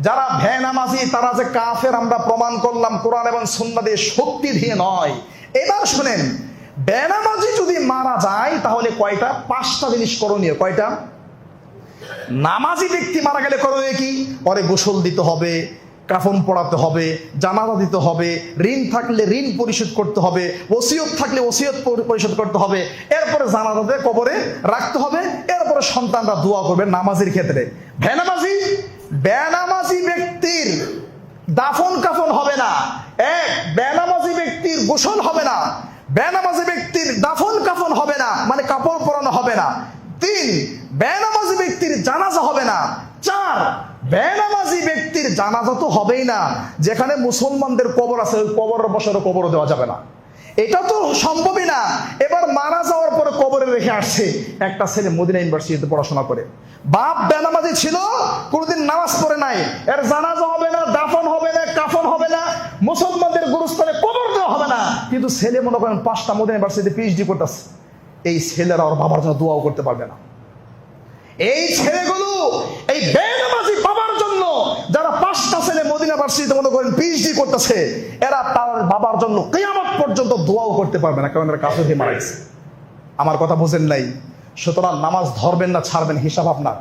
যারা বেনামাজি তারা যে কাফের আমরা প্রমাণ করলাম কোরআন এবং সুন্নাহ দিয়ে, শক্তি দিয়ে নয়। এবার শুনেন, বেনামাজি যদি মারা যায় তাহলে কয়টা? 5টা জিনিস করণীয়। কয়টা? নামাজি ব্যক্তি মারা গেলে করণীয় কি? পরে গোসল দিতে হবে, কাফন পড়াতে হবে, জানাজা দিতে হবে, ঋণ থাকলে ঋণ পরিশোধ করতে হবে, ওসিয়ত থাকলে ওসিয়ত পরিশোধ করতে হবে, এরপরে জানাজাতে কবরে রাখতে হবে, এরপরে সন্তানরা দোয়া করবে নামাজের ক্ষেত্রে। বেনামাজি ব্যক্তির দাফন কাফন হবে না। বেনামাজি ব্যক্তির গোসল হবে না, বেনামাজি ব্যক্তির দাফন কাফন হবে না, মানে কাপড় পরানো হবে না। 3, বেনামাজি ব্যক্তির জানাজা হবে না। 4, বেনামাজি ব্যক্তির জানাজা তো হবেই না, যেখানে মুসলমানদের কবর আছে ওই কবরের বসারও কবরও দেওয়া যাবে না, এটা তো সম্ভবই না। এবার মারা যাওয়ার পরে কবরে রেখে আসছে একটা ছেলে মদিনা ইউনিভার্সিটিতে পড়াশোনা করে, বাপ বেনামাজি ছিল, কোনোদিন নামাজ পড়ে নাই, এর জানাজা হবে না, দাফন হবে না, কাফন হবে না, মুসলমানদের গুরুস্থানে কবর দেওয়া হবে না, কিন্তু ছেলে মনে করেন 5টা মদিনা ইউনিভার্সিটিতে পিএইচডি করতেছে। এই ছেলেরা ওর বাবার জন্য দোয়াও করতে পারবে না। এই ছেলেগুলো এই বেনামাজি বাবার জন্য, যারা 5টা ছেলে মদিনা ইউনিভার্সিটিতে মনে করেন পিএইচডি করতেছে, এরা তার বাবার জন্য কিয়ামত পর্যন্ত দোয়াও করতে পারবে না, কারণ এরা কাফের হয়ে মারা গেছে। আমার কথা বুঝেন নাই? সুতরাং নামাজ ধরবেন না ছাড়বেন হিসাব আপনার।